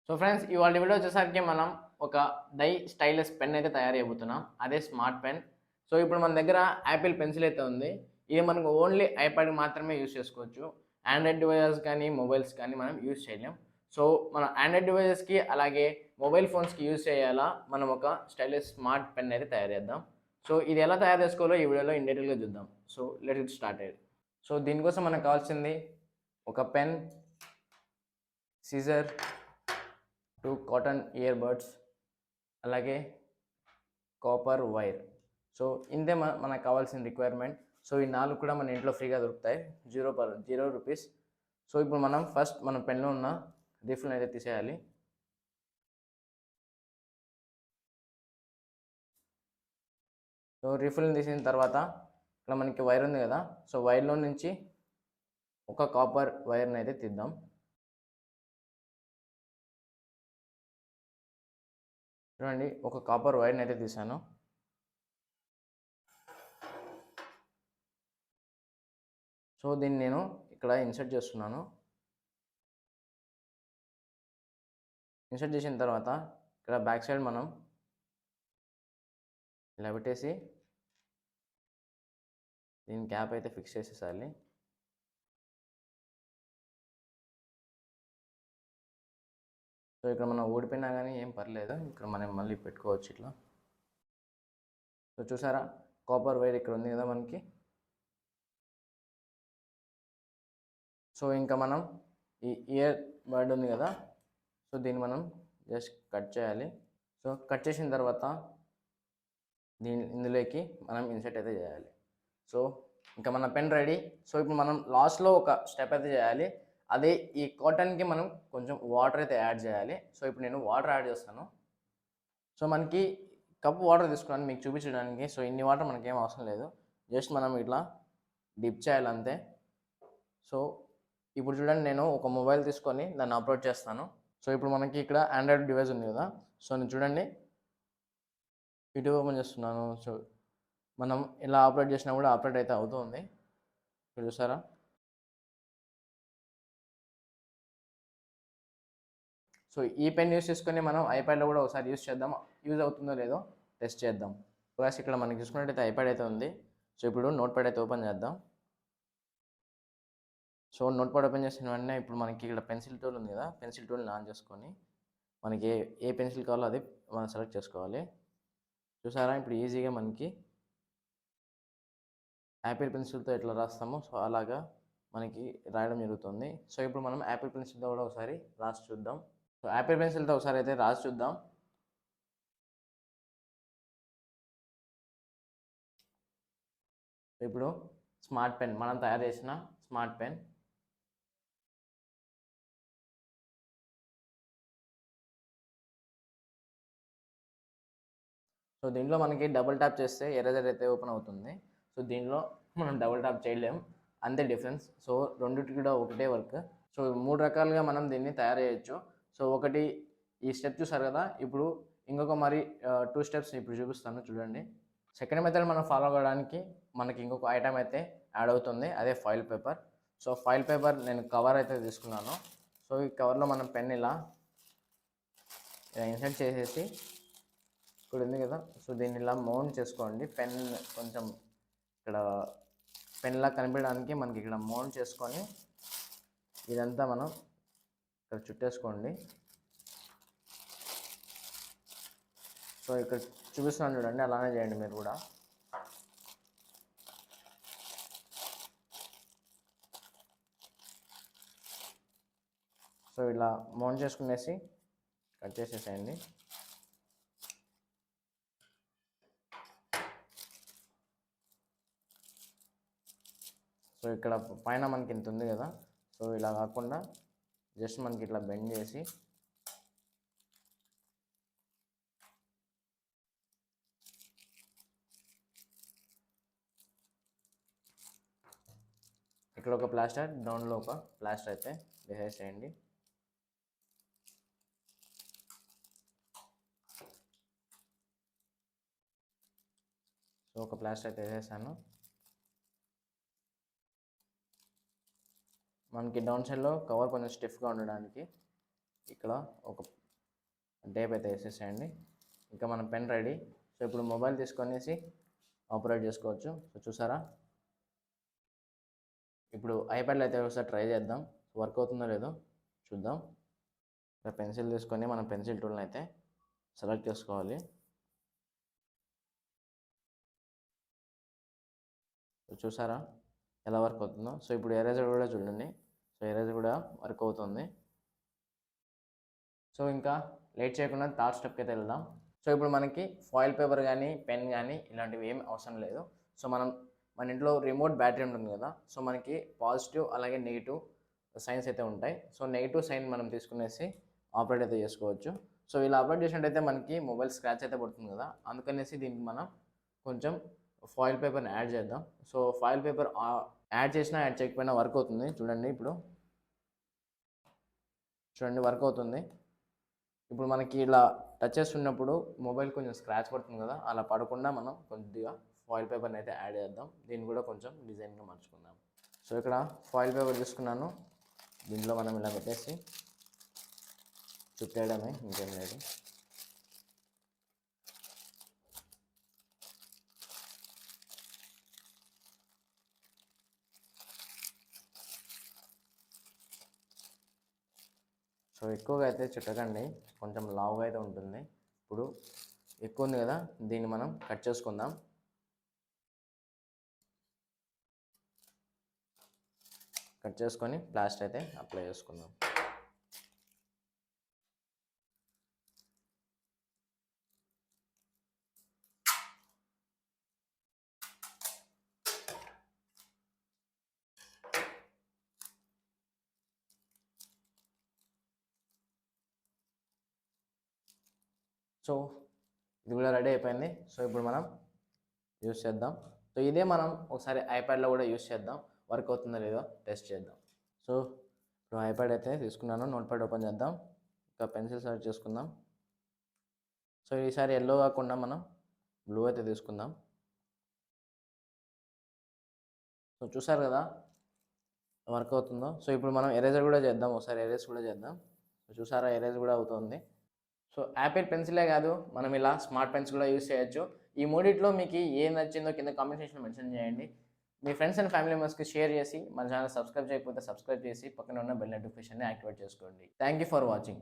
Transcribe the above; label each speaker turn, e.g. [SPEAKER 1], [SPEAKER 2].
[SPEAKER 1] So friends ఇవాళ video వచ్చేసరికి మనం ఒక డై స్టైలస్ పెన్ అయితే తయారు చేయబోతున్నాం. అదే స్మార్ట్ పెన్. సో ఇప్పుడు మన దగ్గర యాపిల్ పెన్సిల్ అయితే ఉంది. ఇది మనకు ఓన్లీ ఐప్యాడ్ మాత్రమే యూజ్ చేసుకోవచ్చు. ఆండ్రాయిడ్ డివైజెస్ కానీ మొబైల్స్ కానీ మనం యూజ్ చేయలేం. సో మన ఆండ్రాయిడ్ డివైజెస్కి అలాగే మొబైల్ ఫోన్స్కి యూజ్ చేయాలా మనం ఒక స్టైలిష్ స్మార్ట్ పెన్ అయితే తయారు చేద్దాం. సో ఇది ఎలా తయారు చేసుకోవాలో ఈ వీడియోలో ఇన్ డీటెయిల్గా చూద్దాం. So let it started. So దీనికోసం మనకు కావాల్సింది ఒక pen, scissor, 2 cotton ear buds, అలాగే కాపర్ వైర్. సో ఇంతే మనకు కావాల్సిన రిక్వైర్మెంట్. సో ఈ 4 కూడా మన ఇంట్లో ఫ్రీగా దొరుకుతాయి, 0 రూపీస్. సో ఇప్పుడు మనం ఫస్ట్ మన పెన్లో ఉన్న రీఫిల్ అయితే తీసేయాలి. సో రీఫిల్ని తీసిన తర్వాత ఇక్కడ మనకి వైర్ ఉంది కదా, సో వైర్లో నుంచి ఒక కాపర్ వైర్ని అయితే తీద్దాం. చూడండి, ఒక కాపర్ వైర్ని అయితే తీసాను. సో దీన్ని నేను ఇక్కడ ఇన్సర్ట్ చేస్తున్నాను. ఇన్సర్ట్ చేసిన తర్వాత ఇక్కడ బ్యాక్ సైడ్ మనం ఇలా పెట్టేసి దీని క్యాప్ అయితే ఫిక్స్ చేసేసాలి. సో ఇక్కడ మనం ఊడిపోయినా కానీ ఏం పర్లేదు, ఇక్కడ మనం మళ్ళీ పెట్టుకోవచ్చు ఇట్లా. సో చూసారా, కాపర్ వైర్ ఇక్కడ ఉంది కదా మనకి. సో ఇంకా మనం ఈ ఇయర్ బడ్ ఉంది కదా, సో దీన్ని మనం జస్ట్ కట్ చేయాలి. సో కట్ చేసిన తర్వాత ఇందులోకి మనం ఇన్సర్ట్ అయితే చేయాలి. సో ఇంకా మన పెన్ రెడీ. సో ఇప్పుడు మనం లాస్ట్లో ఒక స్టెప్ అయితే చేయాలి. అదే ఈ కాటన్కి మనం కొంచెం వాటర్ అయితే యాడ్ చేయాలి. సో ఇప్పుడు నేను వాటర్ యాడ్ చేస్తాను. సో మనకి కప్ వాటర్ తీసుకున్నాను మీకు చూపించడానికి. సో ఇన్ని వాటర్ మనకేం అవసరం లేదు, జస్ట్ మనం ఇట్లా డిప్ చేయాలి అంతే. సో ఇప్పుడు చూడండి, నేను ఒక మొబైల్ తీసుకొని దాన్ని అప్లోడ్ చేస్తాను. సో ఇప్పుడు మనకి ఇక్కడ ఆండ్రాయిడ్ డివైస్ ఉంది కదా, సో నేను చూడండి యూట్యూబ్ ఓపెన్ చేస్తున్నాను. సో మనం ఇలా అప్లోడ్ చేసినా కూడా అప్లోడ్ అయితే అవుతుంది. చూసారా, సో ఈ పెన్ యూస్ చేసుకొని మనం ఐప్యాడ్లో కూడా ఒకసారి యూస్ చేద్దాం, యూజ్ అవుతుందో లేదో టెస్ట్ చేద్దాం. ప్లస్ ఇక్కడ మనకి చూసుకున్నట్టయితే ఐప్యాడ్ అయితే ఉంది. సో ఇప్పుడు నోట్ ప్యాడ్ అయితే ఓపెన్ చేద్దాం. సో నోట్ ప్యాడ్ ఓపెన్ చేసిన వెంటనే ఇప్పుడు మనకి ఇక్కడ పెన్సిల్ టూల్ ఉంది కదా, పెన్సిల్ టూల్ని ఆన్ చేసుకొని మనకి ఏ పెన్సిల్ కావాలో అది మనం సెలెక్ట్ చేసుకోవాలి. చూసారా, ఇప్పుడు ఈజీగా మనకి యాపిల్ పెన్సిల్తో ఎట్లా రాస్తామో సో అలాగా మనకి రాయడం జరుగుతుంది. సో ఇప్పుడు మనం యాపిల్ పెన్సిల్తో కూడా ఒకసారి రాసి చూద్దాం. సో యాపిల్ పెన్సిల్తో ఒకసారి అయితే రాసి చూద్దాం. ఇప్పుడు స్మార్ట్ పెన్, మనం తయారు చేసిన స్మార్ట్ పెన్. సో దీంట్లో మనకి డబుల్ ట్యాప్ చేస్తే ఎరేజర్ అయితే ఓపెన్ అవుతుంది. సో దీనిలో మనం డబుల్ ట్యాప్ చేయలేం, అంతే డిఫరెన్స్. సో రెండింటికి కూడా ఒకటే వర్క్. సో 3 రకాలుగా మనం దీన్ని తయారు చేయొచ్చు. సో ఒకటి ఈ స్టెప్ చూసారు కదా, ఇప్పుడు ఇంకొక 2 స్టెప్స్ ఇప్పుడు చూపిస్తాను చూడండి. సెకండ్ మెథడ్ మనం ఫాలో అవ్వడానికి మనకి ఇంకొక ఐటమ్ అయితే యాడ్ అవుతుంది, అదే foil paper. So foil paper నేను కవర్ అయితే తీసుకున్నాను. సో ఈ కవర్లో మనం పెన్ ఇలా ఇన్సర్ట్ చేసేసి ఇక్కడ ఉంది కదా, సో దీన్ని ఇలా మౌంట్ చేసుకోండి. పెన్ కొంచెం ఇక్కడ పెన్లా కనిపించడానికి మనకి ఇక్కడ మౌంట్ చేసుకొని ఇదంతా మనం ఇక్కడ చుట్టేసుకోండి. సో ఇక్కడ చూపిస్తున్నాను చూడండి, అలానే చేయండి మీరు కూడా. సో ఇలా మౌంట్ చేసుకునేసి కట్ చేసేసేయండి. సో ఇక్కడ పైన మనకి ఇంత ఉంది కదా, సో ఇలా కాకుండా జస్ట్ మనకి ఇట్లా బెండ్ చేసి ఇక్కడ ఒక ప్లాస్టర్, డౌన్లో ఒక ప్లాస్టర్ అయితే వేసేసేయండి. సో ఒక ప్లాస్టర్ అయితే వేసేసాను. మనకి డౌన్ సైడ్లో కవర్ కొంచెం స్టిఫ్గా ఉండడానికి ఇక్కడ ఒక టేప్ అయితే వేసేసేయండి. ఇంకా మన పెన్ రెడీ. సో ఇప్పుడు మొబైల్ తీసుకొనేసి ఆపరేట్ చేసుకోవచ్చు. సో చూసారా, ఇప్పుడు ఐప్యాడ్లో అయితే ఒకసారి ట్రై చేద్దాం, వర్క్ అవుతుందో లేదో చూద్దాం. ఇక్కడ పెన్సిల్ తీసుకొని మనం పెన్సిల్ టూల్ని అయితే సెలెక్ట్ చేసుకోవాలి. చూసారా ఎలా వర్క్ అవుతుందో. సో ఇప్పుడు ఎరేజర్ కూడా చూడండి. సో ఎరేజర్ కూడా వర్క్ అవుతుంది. సో ఇంకా లేట్ చేయకుండా థర్డ్ స్టెప్కి అయితే వెళ్దాం. సో ఇప్పుడు మనకి ఫాయిల్ పేపర్ కానీ పెన్ కానీ ఇలాంటివి ఏం అవసరం లేదు. సో మన ఇంట్లో రిమోట్ బ్యాటరీ ఉంటుంది కదా, సో మనకి పాజిటివ్ అలాగే నెగిటివ్ సైన్స్ అయితే ఉంటాయి. సో నెగిటివ్ సైన్ మనం తీసుకునేసి ఆపరేట్ అయితే చేసుకోవచ్చు. సో ఇలా ఆపరేట్ చేసినట్టయితే మనకి మొబైల్ స్క్రాచ్ అయితే పడుతుంది కదా, అందుకనేసి దీనికి మనం కొంచెం ఫాయిల్ పేపర్ని యాడ్ చేద్దాం. సో ఫాయిల్ పేపర్ యాడ్ చేసినా యాడ్ చేయకపోయినా వర్క్ అవుతుంది. చూడండి ఇప్పుడు వర్క్ అవుతుంది. ఇప్పుడు మనకి ఇలా టచ్ చేస్తున్నప్పుడు మొబైల్ కొంచెం స్క్రాచ్ పడుతుంది కదా, అలా పడకుండా మనం కొద్దిగా ఫాయిల్ పేపర్ని అయితే యాడ్ చేద్దాం. దీన్ని కూడా కొంచెం డిజైన్గా మార్చుకుందాం. సో ఇక్కడ ఫాయిల్ పేపర్ తీసుకున్నాను, దీంట్లో మనం ఇలా పెట్టేసి చుట్టేయడమే, ఇంకేం లేదు. సో ఎక్కువగా అయితే చుట్టకండి, కొంచెం లావుగా అయితే ఉంటుంది. ఇప్పుడు ఎక్కువ ఉంది కదా, దీన్ని మనం కట్ చేసుకుందాం. కట్ చేసుకొని ప్లాస్టర్ అయితే అప్లై చేసుకుందాం. సో ఇది కూడా రెడీ అయిపోయింది. సో ఇప్పుడు మనం యూస్ చేద్దాం. సో ఇదే మనం ఒకసారి ఐప్యాడ్లో కూడా యూస్ చేద్దాం, వర్క్ అవుతుందో లేదో టెస్ట్ చేద్దాం. సో ఇప్పుడు ఐప్యాడ్ అయితే తీసుకున్నాను, నోట్ప్యాడ్ ఓపెన్ చేద్దాం. ఇంకా పెన్సిల్ సెలెక్ట్ చేసుకుందాం. సో ఈసారి ఎల్లో కాకుండా మనం బ్లూ అయితే తీసుకుందాం. సో చూసారు కదా వర్క్ అవుతుందో. సో ఇప్పుడు మనం ఎరేజర్ కూడా చేద్దాం, ఒకసారి ఎరేజ్ కూడా చేద్దాం. సో చూసారా ఎరేజ్ కూడా అవుతుంది. సో యాపిల్ పెన్సిలే కాదు, మనం ఇలా స్మార్ట్ పెన్స్ కూడా యూస్ చేయొచ్చు. ఈ మూడిట్లో మీకు ఏం నచ్చిందో కింద కామెంట్ సెక్షన్లో మెన్షన్ చేయండి. మీ ఫ్రెండ్స్ అండ్ ఫ్యామిలీ మెంబర్స్కి షేర్ చేసి, మన ఛానల్ సబ్స్క్రైబ్ చేయకపోతే సబ్స్క్రైబ్ చేసి పక్కన ఉన్న బెల్ నోటిఫికేషన్ని యాక్టివేట్ చేసుకోండి. Thank you for watching.